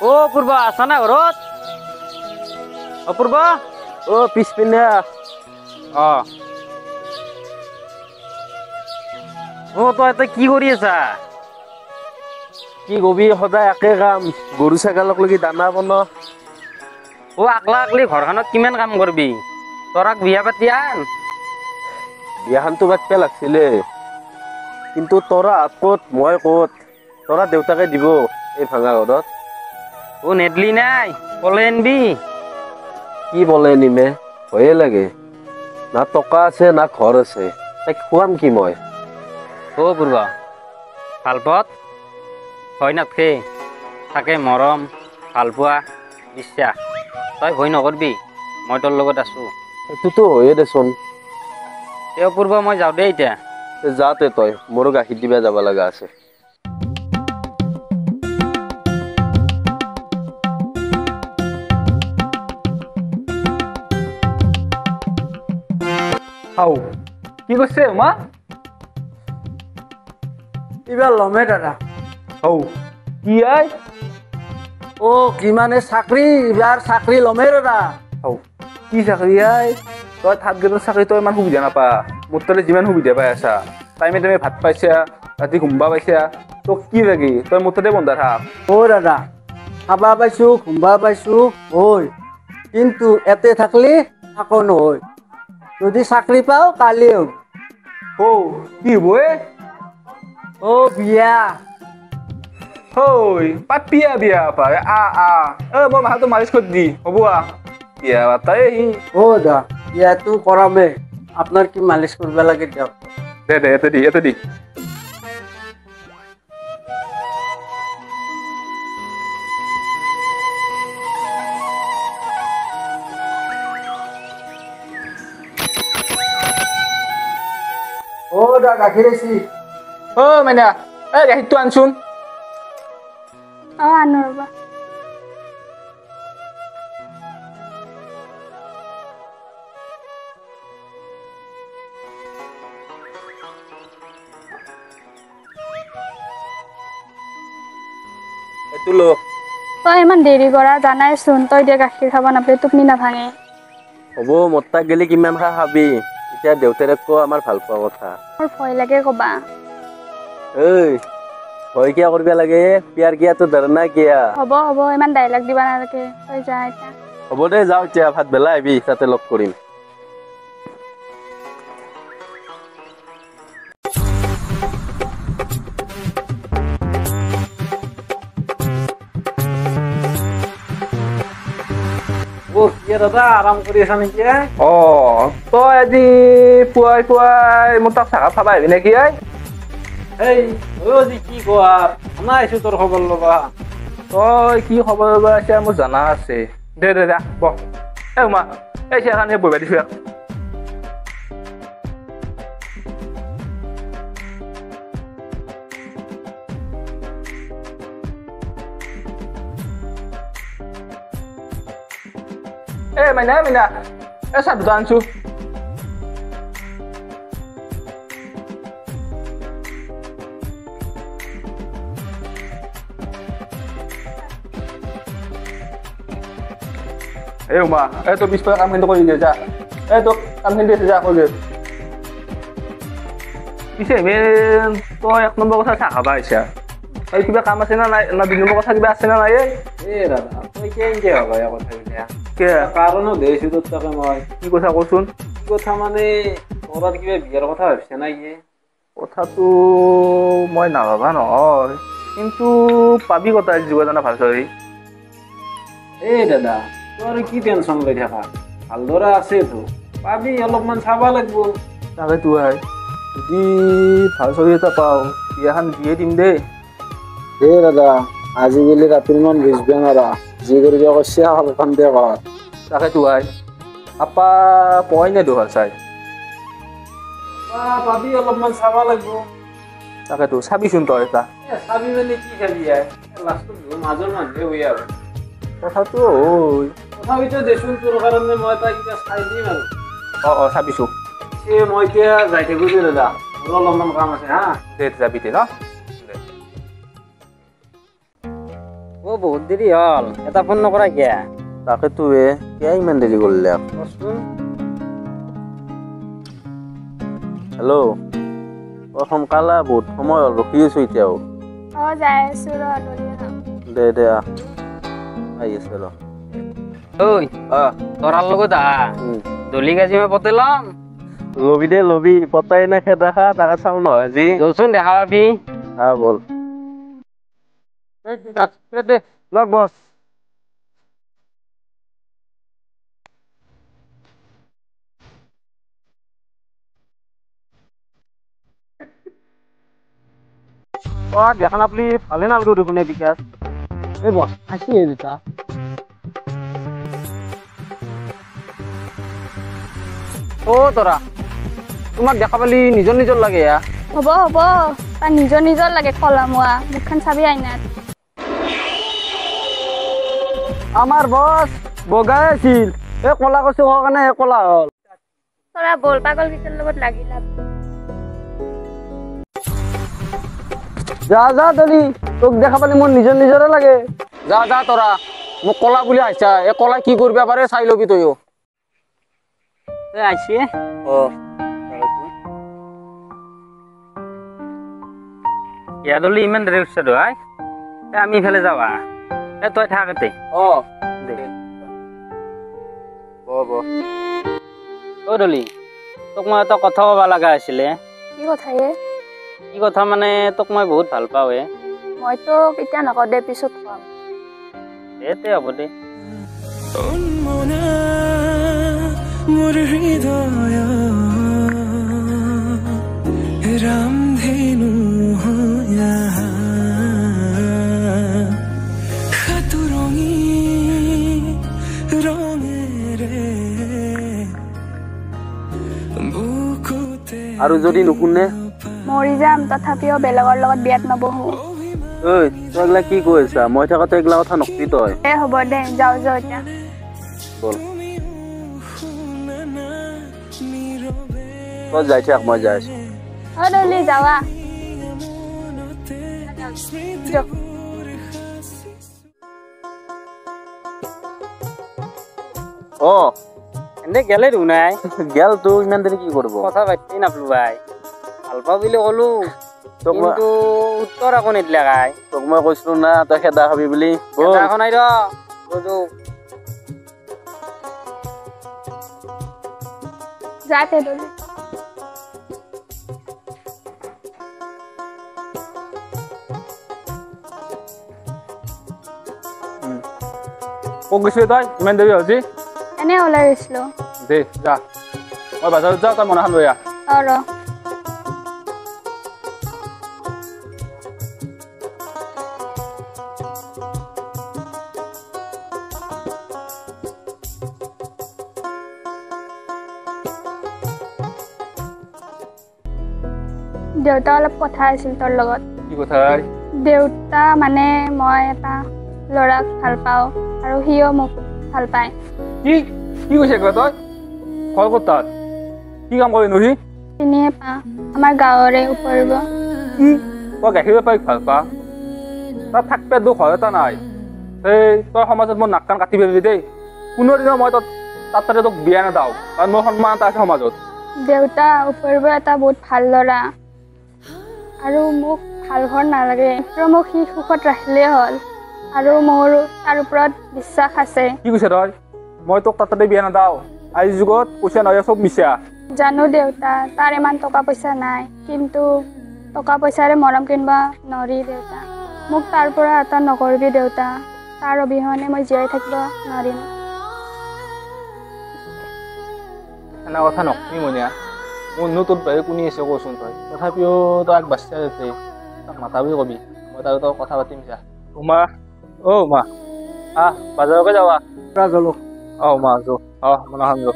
পূৰ্ব আছা না ঘৰত অপূৰ্ব পিছপিনে তই তই কি কৰি আছা কি কবি সদায় একে কাম গৰু ছাগলক লাগি দানা বন আকলা আকলি ঘৰখনত কিমান কাম কৰবি তৰাক বিয়া পাতি আন বিয়াখানটো পাতিব লাগছিলে কিন্তু তৰা ক'ত মই ক'ত তৰা দেউতাকে দিব এই ভাঙা ঘৰত নেদলি নাই পলে আনবি কি বলে নিমে ভয়ে লাগে না টকা আছে না ঘৰ আছে তাইক খুৱাম কি মই পূৰ্ব ভাল পথ ভয় নাথকে থাকে মৰম ভাল পোৱা বিশ্বাস তই ভয় নকৰবি মই তোৰ লগত আছো সেইটোতো হয়ে দেচোন পূৰ্ব মই যাওঁ দেই এতিয়া যাতে তই মোৰো গাখীৰ দিবা যাব লগা আছে কি কৈছে মা এইবাৰ লমে দাদা কি আই কিমানে চাকৰি এইবাৰ চাকৰি লমে দাদা কি চাকৰি আই তই থাৰ্ড গ্ৰেডৰ চাকৰি তই ইমান সুবিধা নাপা মোৰ তই যিমান সুবিধা পাই আছা টাইমে টাইমে ভাত পাইছা ৰাতি ঘুমবা পাইছা তোক কি লাগে তই মোৰ তাতে বন্ধা থাক দাদা খাবা পাইছো ঘুমবা পাইছো কিন্তু এতে থাকলি আকৌ নহয় যদি চাকৰি পাওঁ কালি কি হব বিয়া পাতিয়া বিয়া পাই মই মাথাটো মালিচ কৰি দি হ'ব বিয়া পাতাই দা বিয়াটো কৰামে আপোনাৰ কি মালিচ কৰিব লাগে দিয়ক দে ইয়াতে দি দা গাখীৰ আছে মাইনা গাখীৰটো আনচোন আনো ৰবা তই ইমান দেৰি কৰা জানাইচোন তই দিয়া গাখীৰ খাব নাপায় টোপনি নাভাঙে হ'ব মোৰ তাক গেলি কিমান খাবি এতিয়া দেউতাৰে ক আমাৰ ভাল পোৱা কথা মোৰ ভয় লাগে কবা ভয় কিয় কৰিব লাগে পিয়াৰ কিয়াটো ধৰণা কিয়া হ'ব ইমান ডাইলগ দিবা নালাগে তই যা এতিয়া হ'ব দে যাওঁ এতিয়া ভাত বেলা আহিবি তাতে লগ কৰিম দাদা আৰাম কৰি আছা নেকি তই আজি পুৱাই মোৰ তাক চাকা চাবা আহিবি নেকি কি কোৱা শুনা আহিছো তোৰ খবৰ ল'বা তই কি খবৰ ল'বা আছে মোৰ জানা আছে দে বহ উমা চেয়াৰখান বহিবা দিছো ইয়াক মাইনা চাহ দুটা আনছো উমা তোৰ পিছফালে কামখিনি কৰি দে যা তোক কামখিনি দিছে যা কৰি পিছে তই এক নম্বৰ কথা চাহ খাবা আহিছা তই কিবা কাম আছে না নাই না দুই নম্বৰ কথা কিবা আছে না নাই দাদা তই কেনেকে হবা এই কথাবিলাক কাৰণো দেইছো তোৰ তাকে মই কি কথা কচোন কথা মানে তোৰ কিবা বিয়াৰ কথা ভাবিছে না কথাটো মই নাভাবা নহয় কিন্তু পাবি কথা জীৱ জানা ভাল চৰি দাদা তোৰ কি টেনচন লৈ থাকা ভালদৰে আছেতো পাবি অলপমান চাবা লাগিব তাকেতো যদি ভাল চলি এটা পাওঁ বিয়াখন দিয়ে দিম দেই দাদা আজিকালি ৰাতিৰ মন বুজবে নোৱাৰা যি কৰিব কৈছে অলপমান দে কৰ তাকেতো আপা পই নে দুহাৰ চাই পাবি অলপমান চাবা লাগিব তাকেতো চাবিচোন তই এটা চাবি মানে কি চাবি লাষ্টত মাজৰ মানুহে হৈ আৰু কথাটো তথাপিতো দেচোন তোৰ কাৰণে মই এটা কিবা চাই দিম আৰু চাবিছো মই এতিয়া যাই থাকো দে দাদা মোৰ অলপমান কাম আছে হা দে যাবি দে ন বহুত দেৰি হ'ল এটা ফোন নকৰা কিয়া তাকে তুৱে কিয় ইমান দেৰি কৰিলে কচোন হেল্ল' অ সোনকালে বহুত সময় হ'ল ৰখি আছো এতিয়াও যাই আছো ৰ দলি যাম দে দে আহি আছে ৰ ঐ তোৰাৰ লগত দলি গাজি মই পতে ল'ম লবি দে লবি পতাই না খেদা খা তাকে চাওঁ নহয় আজি যৌচোন দেখা পাবি বল লগ বছ দেখা নাপলি ভালে নালগো দেখোন বিকাশ এই বস আসি দুটা ও তোরা তোমাক দেখা পালি নিজৰ নিজৰ লাগে হ'ব হ'ব তাৰ নিজৰ নিজৰ লাগে কলামুৱা মুখখন চাবি আইনাত আমাৰ বছ বগাই আছিল এই কলা কচু হোৱাৰ কাৰণে এই কলা হ'ল তৰা বল পাগল গীতৰ লগত লাগিলা যা যা দলি তোক দেখা পালি মোৰ নিজৰ নিজৰে লাগে যা যা তোরা মোক কলা বুলি আইছা এই কলা কি করবে পারে চাই লবি তইও আইছি ইয়াদলি ইমান দেৰি উঠছে ভাই আমি ইফালে যাবা তই থাকতে ও দলি তোক মই এটা কথা কবা লগা আছিলে কি কথা কি কথা মানে তোক মই বহুত ভাল পাওঁ মইতো এতিয়া নকওঁ দে পিছত কম এতে হ'ব দে মোর হৃদয় রামধেনু হয়া খাতু রঙি রঙেরে বুকুতে আৰু যদি নুশুনে মৰি যাম তথাপিও বেলেগৰ লগত বিয়াত নবহো ঐ তই এইগিলা কি কৈ আছা মই থাকোতে এইগিলা কথা নকবি তই হ'ব দে যাওঁ যাওঁ এতিয়া বল তই যাই থাক মই যাই আছো দলি যাৱা যাওঁ এনে গেলে দিও নাই গেল তো ইমান দেৰি কি কৰিব কথা পাতি নাপলো ভাই ভাল পাওঁ বুলি ক'লো তোক মই কিন্তু উত্তৰ আকৌ নিদিলে কাই তোক মই কৈছিলো না তই খেদা খাবি বুলি এখন নাই যাতে দলি ক'ত গৈছিলি তই ইমান দেৰি হ'ল যি এনে ওলাই গৈছিলো দে যা মই বাজাৰত যাওঁ তই মনাখন লৈ আহ ৰ দেউতা অলপ কথা আছিল তোৰ লগত কি কথা দেউতা মানে মই এটা ল'ৰাক ভাল পাওঁ আৰু সিও মোক ভাল পায় কি কি কৈছে তই ঘৰ ক'ত তাত কি কাম কৰি নহি চিনিয়ে পা আমাৰ গাঁৱৰে উপৰিব কি তই গাখীৰ বেপাৰীক ভাল পা তাত থাকপে দুখ হয় এটা নাই এই তই সমাজত মোৰ নাক কাণ কাটি পেলাবি দেই কোনো দিনৰ মই তাত তাতে তোক বিয়া নেদাওঁ কাৰণ মোৰ সন্মান এটা আছে সমাজত দেউতা উপৰিব এটা বহুত ভাল ল'ৰা আৰু মোক ভাল ঘৰ নালাগে মাত্ৰ মোক সি সুখত ৰাখিলেই হ'ল আৰু মোৰ তাৰ ওপৰত বিশ্বাস আছে কি কৈছে তই মই তোক তাতে বিয়া নেদাওঁ আজিৰ যুগত পইচা নহয় চব মিছা জানো দেউতা তাৰ ইমান টকা পইচা নাই কিন্তু টকা পইচাৰে মৰম কিনিব নোৱাৰি দেউতা মোক তাৰ পৰা এটা নকৰিবি দেউতা তাৰ অবিহনে মই জীয়াই থাকিব নোৱাৰিম এনে কথা নকবি মনিয়া মোৰনো তোৰ বাহিৰে কোনে আছে কচোন তই তথাপিও তই আগবাঢ়িছা যাতে তাক মাতাবি কবি মই তাৰ তই কথা পাতিম যা উমা মা বাজাৰকে যাবা গলো মা যো মনাখন যো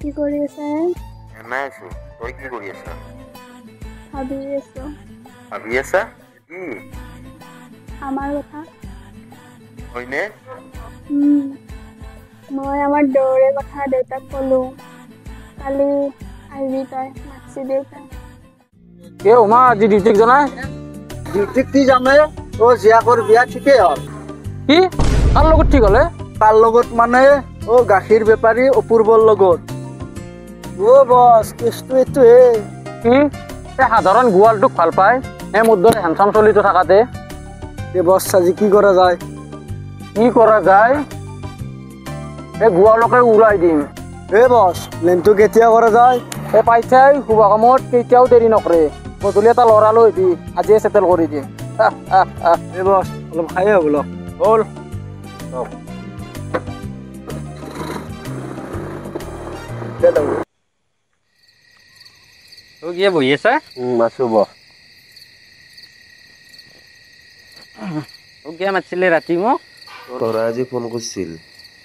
কি কৰি আছে নাই আছো তই কি কৰি আছা ভাবি আছো ভাবি আছা কি আমাৰ কথা হয়নে মই আমাৰ দৌৰে কথা দেউতাক ক'লো কালি আহিবি তই মাতছি দেউতাই এ উমা আজি ডিউটিক জনাই ডিউটিক কি যামে জীয়াকৰ বিয়া ঠিকেই হ'ল কি কাৰ লগত ঠিক হ'লে তাৰ লগত মানে গাখীৰ বেপাৰী অপূৰ্বৰ লগত বছ কেছটো এইটোহে কি সাধাৰণ গোৱালটোক ভাল পায় মোৰ দৰে হেণ্ডচাম চলিটো থাকাতে বছ আজি কি কৰা যায় কি কৰা যায় গোৱালকে উৰাই দিম বছ প্লেনটো কেতিয়া কৰা যায় পাইছাই শুভ কামত কেতিয়াও দেৰি নকৰে গধূলি এটা ল'ৰা লৈ আহিবি আজিয়ে চেটেল কৰি দিম বছ অলপ খাই হ'ব লওক হ'ল কি বহি আছা আছো ব কিয় মাতিছিলে ৰাতি মোক তৰা আজি ফোন কৰিছিল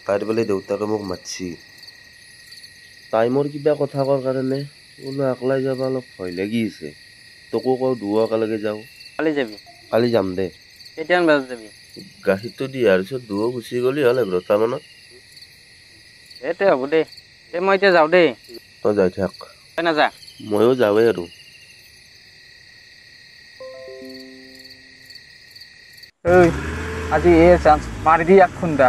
তাইৰ বোলে দেউতাকে মোক মাতছি তাই মোৰ কিবা কথা কোৱাৰ কাৰণে বোলো একলাই যাব অলপ ভয় লাগি আছে তোকো কওঁ দুয়ো একেলগে যাওঁ কালি যাবি কালি যাম দে কেইটামান বজাত যাবি গাখীৰটো দিয়াৰ পিছত দুয়ো গুচি গ'লি হ'ল 11টামানত তে হ'ব দে মই এতিয়া যাওঁ দেই তই যাই থাক তই নাযা ময়ো যাওঁৱেই আৰু ঐ আজি চান্স মাৰি দি এক খুন্দা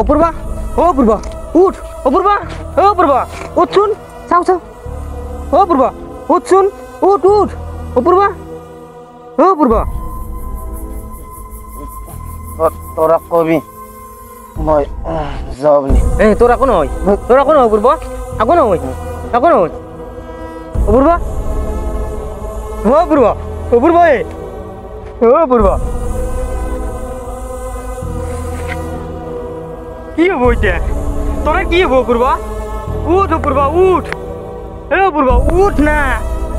অপূৰ্বা অপূৰ্বা উঠ অপূৰ্বা অপূৰ্বা উঠচোন চাওঁ চাওঁ অপূৰ্বা উঠচোন উঠ উঠ অপূৰ্বা অপূৰ্বা তোৰা কবি মই যাওঁ বুলি তোৰ একো নহয় অপূৰ্বা একো নহয় অপূৰ্বা অপূৰ্বা অপূৰ্বা অপূৰ্বা কি হব এতিয়া তোরা কি হবো অপূর্বা উঠ অপূর্বা উঠ অপূর্বা উঠ না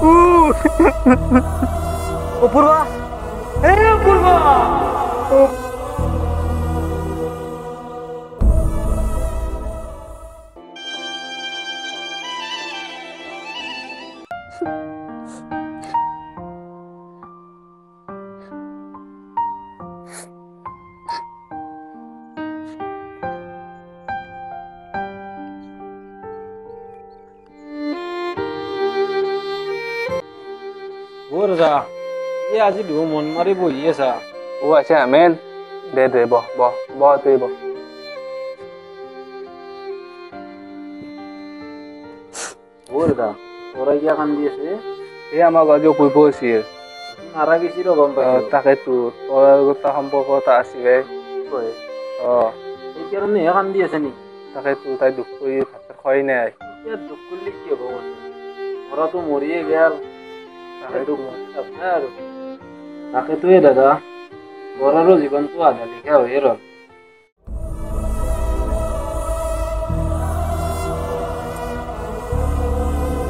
উঠ অপূর্বা অপূর্বা আজি ধু মন মাৰি বহি আছা আছে আমেন দে বহ তুই বহ তোৰা কিয়া কান্দি আছে এই আমাক আজি কইব আছিল নাৰা গেছিল গম পাই তাকেতো তোৰ এটা সম্পৰ্ক এটা আছিল সেইকাৰণেহে কান্দি আছে নি তাকেতো তাই দুখ কৰি ভাত খোৱাই নাই এতিয়া দুখ কৰিলে কি হ'ব মৰাটো মৰিয়ে গেল তাকেতো আৰু তাকেতোৱে দাদা ঘৰৰো জীৱনটো আধা লিখা হৈয়ে ৰ'ল